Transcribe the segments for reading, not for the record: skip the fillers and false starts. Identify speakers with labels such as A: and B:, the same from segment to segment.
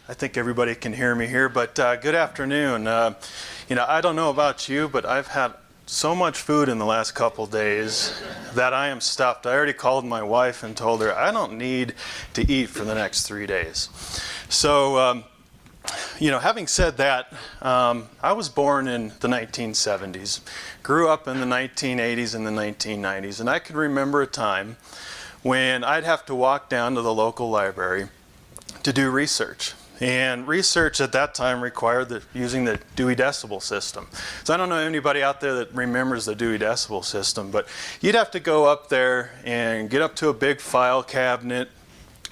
A: I think everybody can hear me here, but good afternoon. I don't know about you, but I've had so much food in the last couple days that I am stuffed. I already called my wife and told her I don't need to eat for the next 3 days. So, having said that, I was born in the 1970s, grew up in the 1980s and the 1990s, and I can remember a time when I'd have to walk down to the local library to do research. And research at that time required using the Dewey decimal system. So I don't know anybody out there that remembers the Dewey decimal system, but you'd have to go up there and get up to a big file cabinet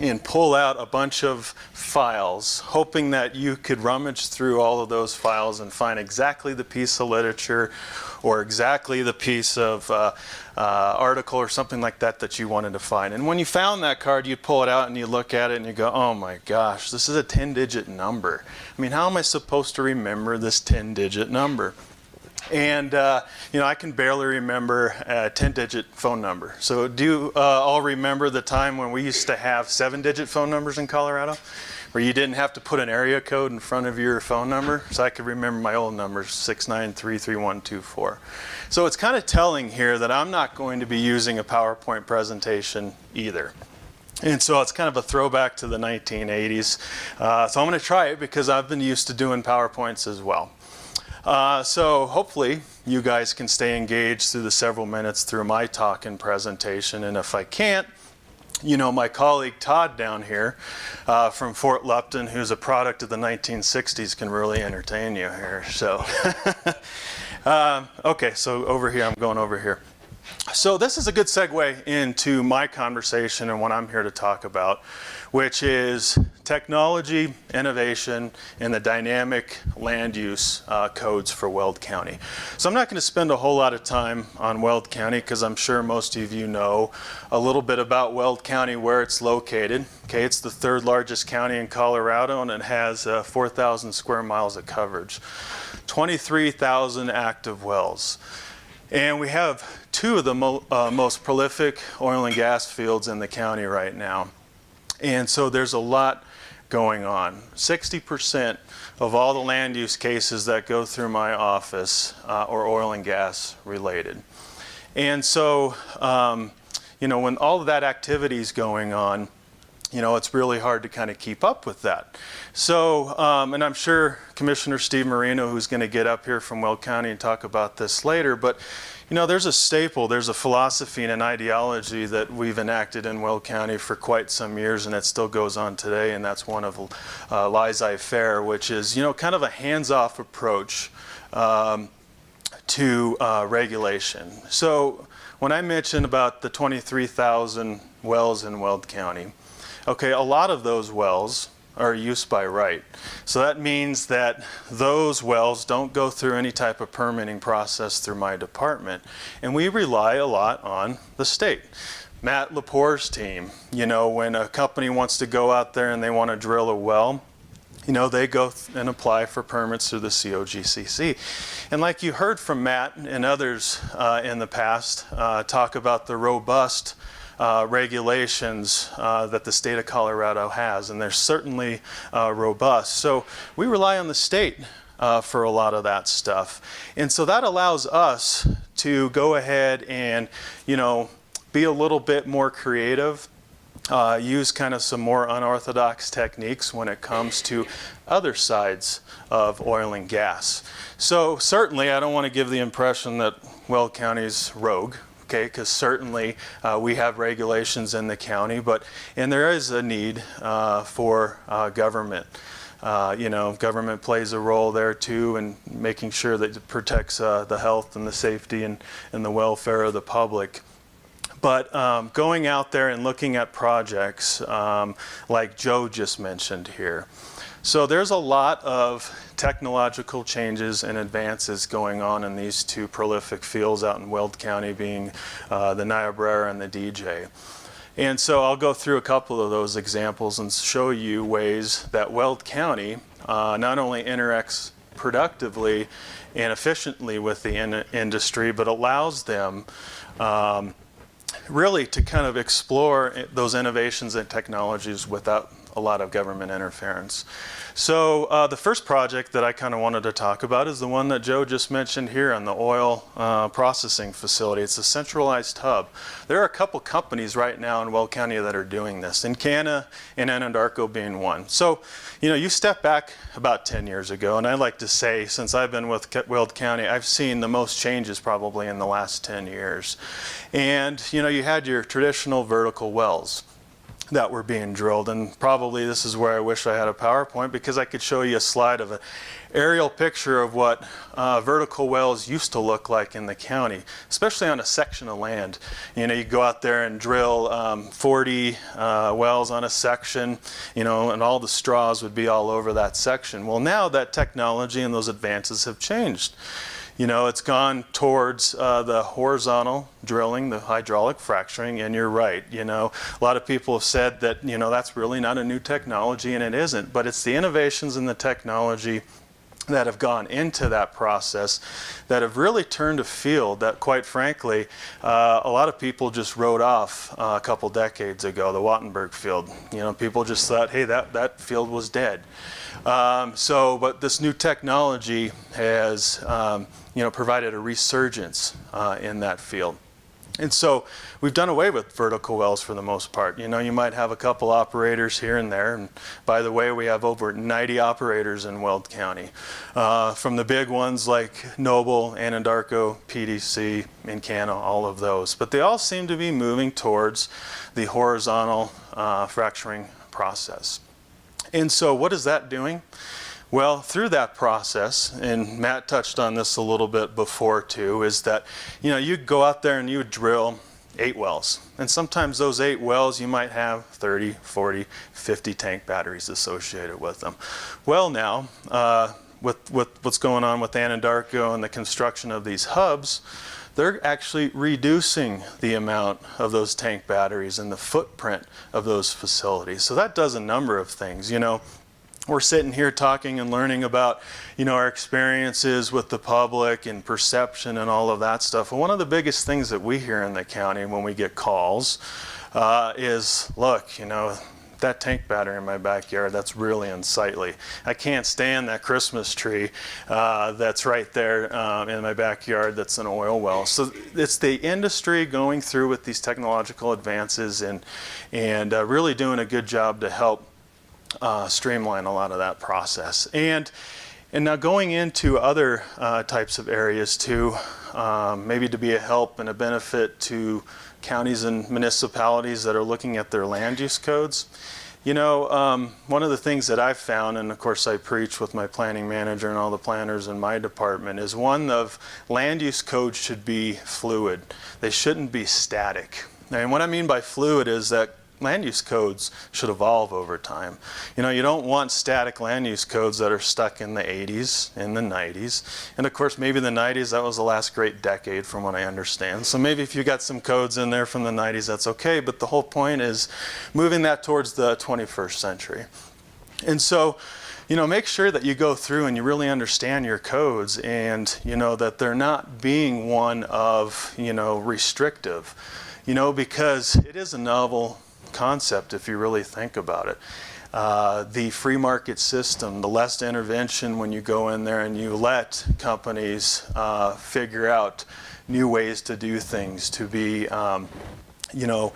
A: and pull out a bunch of files, hoping that you could rummage through all of those files and find exactly the piece of literature or exactly the piece of article or something like that that you wanted to find. And when you found that card, you'd pull it out and you look at it and you go, oh my gosh, this is a 10-digit number. I mean, how am I supposed to remember this 10-digit number? And, I can barely remember a 10-digit phone number. So do you all remember the time when we used to have 7-digit phone numbers in Colorado? Where you didn't have to put an area code in front of your phone number? So I could remember my old numbers, 6933124. So it's kind of telling here that I'm not going to be using a PowerPoint presentation either. And so it's kind of a throwback to the 1980s. So I'm going to try it because I've been used to doing PowerPoints as well. So hopefully you guys can stay engaged through the several minutes through my talk and presentation. And if I can't, my colleague Todd down here from Fort Lupton, who's a product of the 1960s, can really entertain you here. So, okay, so over here, I'm going over here. So this is a good segue into my conversation and what I'm here to talk about, which is technology, innovation, and the dynamic land use codes for Weld County. So I'm not going to spend a whole lot of time on Weld County because I'm sure most of you know a little bit about Weld County, where it's located. Okay, it's the third largest county in Colorado, and it has 4,000 square miles of coverage, 23,000 active wells. And we have two of the most prolific oil and gas fields in the county right now. And so there's a lot going on. 60% of all the land use cases that go through my office are oil and gas related. And so, when all of that activity is going on, it's really hard to kind of keep up with that. So, and I'm sure Commissioner Steve Marino, who's going to get up here from Weld County and talk about this later, but there's a staple, there's a philosophy and an ideology that we've enacted in Weld County for quite some years, and it still goes on today, and that's one of laissez-faire, which is, kind of a hands-off approach to regulation. So when I mentioned about the 23,000 wells in Weld County, okay, a lot of those wells are use by right. So that means that those wells don't go through any type of permitting process through my department. And we rely a lot on the state. Matt Lepore's team, when a company wants to go out there and they want to drill a well, they go and apply for permits through the COGCC. And like you heard from Matt and others in the past talk about the robust regulations that the state of Colorado has, and they're certainly robust. So we rely on the state for a lot of that stuff. And so that allows us to go ahead and, be a little bit more creative, use kind of some more unorthodox techniques when it comes to other sides of oil and gas. So certainly I don't want to give the impression that Weld County's rogue. Okay, because certainly we have regulations in the county, and there is a need for government. Government plays a role there too in making sure that it protects the health and the safety and the welfare of the public. But going out there and looking at projects like Joe just mentioned here. So there's a lot of technological changes and advances going on in these two prolific fields out in Weld County, being the Niobrara and the DJ. And so I'll go through a couple of those examples and show you ways that Weld County not only interacts productively and efficiently with the industry, but allows them really to kind of explore those innovations and technologies without a lot of government interference. So the first project that I kind of wanted to talk about is the one that Joe just mentioned here on the oil processing facility. It's a centralized hub. There are a couple companies right now in Weld County that are doing this, Encana and Anadarko being one. So, you know, you step back about 10 years ago, and I like to say, since I've been with Weld County, I've seen the most changes probably in the last 10 years. And, you know, you had your traditional vertical wells that were being drilled, and probably this is where I wish I had a PowerPoint, because I could show you a slide of an aerial picture of what vertical wells used to look like in the county, especially on a section of land. You know, you go out there and drill 40 wells on a section, you know, and all the straws would be all over that section. Well, now that technology and those advances have changed. You know, it's gone towards the horizontal drilling, the hydraulic fracturing, and you're right. You know, a lot of people have said that, you know, that's really not a new technology, and it isn't. But it's the innovations in the technology that have gone into that process that have really turned a field that, quite frankly, a lot of people just wrote off a couple decades ago, the Wattenberg field. You know, people just thought, hey, that field was dead. But this new technology has you know, provided a resurgence in that field. And so we've done away with vertical wells for the most part. You know, you might have a couple operators here and there. And by the way, we have over 90 operators in Weld County. From the big ones like Noble, Anadarko, PDC, Encana, all of those. But they all seem to be moving towards the horizontal fracturing process. And so what is that doing? Well, through that process, and Matt touched on this a little bit before too, is that, you know, you go out there and you drill 8 wells. And sometimes those 8 wells, you might have 30, 40, 50 tank batteries associated with them. Well, now, with what's going on with Anadarko and the construction of these hubs, they're actually reducing the amount of those tank batteries and the footprint of those facilities. So that does a number of things. You know, we're sitting here talking and learning about, you know, our experiences with the public and perception and all of that stuff. And one of the biggest things that we hear in the county when we get calls is, look, you know, that tank battery in my backyard, that's really unsightly. I can't stand that Christmas tree that's right there in my backyard that's an oil well. So it's the industry going through with these technological advances and really doing a good job to help streamline a lot of that process. And now going into other types of areas too, maybe to be a help and a benefit to counties and municipalities that are looking at their land use codes. You know, one of the things that I've found, and of course I preach with my planning manager and all the planners in my department, is one of land use codes should be fluid. They shouldn't be static. And what I mean by fluid is that land use codes should evolve over time. You know, you don't want static land use codes that are stuck in the 80s, in the 90s. And of course, maybe the 90s, that was the last great decade from what I understand. So maybe if you got some codes in there from the 90s, that's okay. But the whole point is moving that towards the 21st century. And so, you know, make sure that you go through and you really understand your codes and, you know, that they're not being one of, you know, restrictive, you know, because it is a novel concept if you really think about it. The free market system, the less intervention when you go in there and you let companies figure out new ways to do things, to be you know,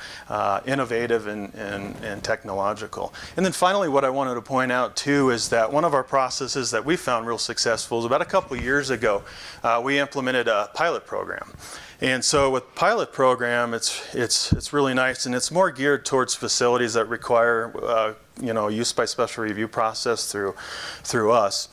A: innovative and technological. And then finally, what I wanted to point out too is that one of our processes that we found real successful is about a couple years ago, we implemented a pilot program. And so with pilot program, it's really nice, and it's more geared towards facilities that require you know, use by special review process through us.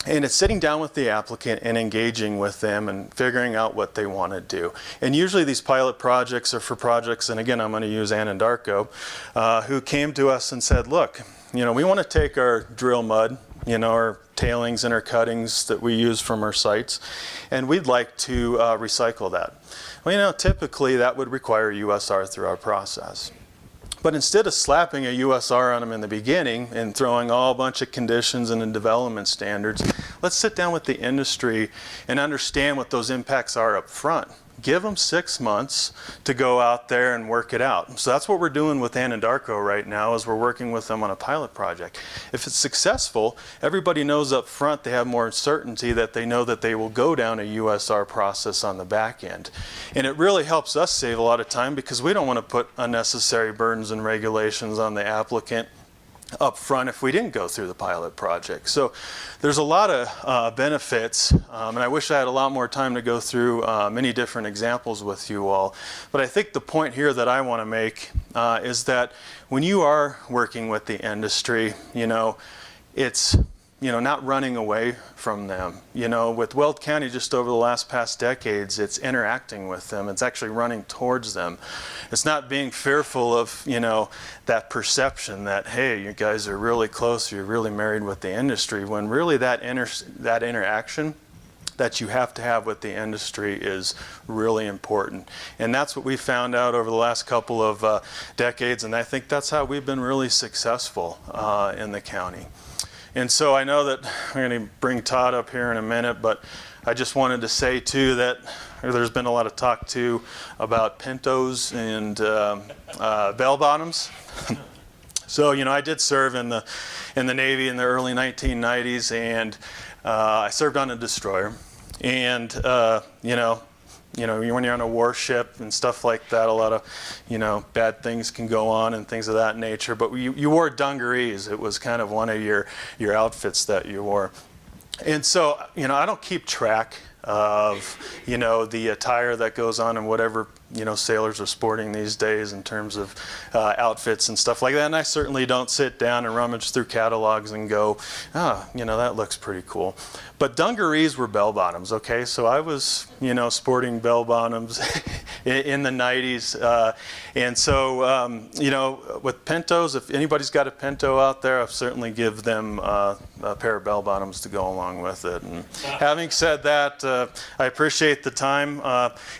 A: And it's sitting down with the applicant and engaging with them and figuring out what they want to do. And usually these pilot projects are for projects, and again, I'm going to use Anadarko, who came to us and said, look, you know, we want to take our drill mud, you know, our tailings and our cuttings that we use from our sites, and we'd like to recycle that. Well, you know, typically that would require USR through our process. But instead of slapping a USR on them in the beginning and throwing all a bunch of conditions and development standards, let's sit down with the industry and understand what those impacts are up front. give them 6 months to go out there and work it out. So that's what we're doing with Anadarko right now, is we're working with them on a pilot project. If it's successful, everybody knows up front, they have more certainty that they know that they will go down a USR process on the back end. And it really helps us save a lot of time, because we don't want to put unnecessary burdens and regulations on the applicant up front if we didn't go through the pilot project. So there's a lot of benefits, and I wish I had a lot more time to go through many different examples with you all. But I think the point here that I want to make is that when you are working with the industry, it's not running away from them. With Weld County, just over the past decades, it's interacting with them. It's actually running towards them. It's not being fearful of, that perception that, hey, you guys are really close, you're really married with the industry, when really that interaction that you have to have with the industry is really important. And that's what we found out over the last couple of decades, and I think that's how we've been really successful in the county. And so I know that I'm going to bring Todd up here in a minute, but I just wanted to say too that there's been a lot of talk too about pintos and bell bottoms. So I did serve in the Navy in the early 1990s, and I served on a destroyer. And when you're on a warship and stuff like that, a lot of, bad things can go on and things of that nature. But you wore dungarees. It was kind of one of your outfits that you wore. And so, I don't keep track of, the attire that goes on and whatever, sailors are sporting these days in terms of outfits and stuff like that. And I certainly don't sit down and rummage through catalogs and go, that looks pretty cool. But dungarees were bell bottoms, okay? So I was, sporting bell bottoms in the 90s. And so, with pintos, if anybody's got a pinto out there, I'll certainly give them a pair of bell bottoms to go along with it. And having said that, I appreciate the time.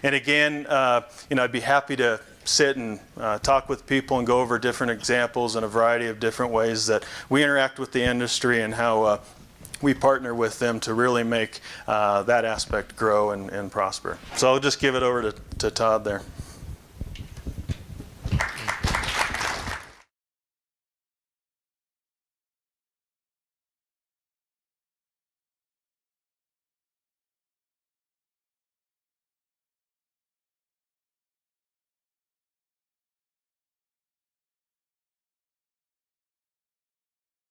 A: And again, I'd be happy to sit and talk with people and go over different examples and a variety of different ways that we interact with the industry and how we partner with them to really make that aspect grow and prosper. So I'll just give it over to Todd there.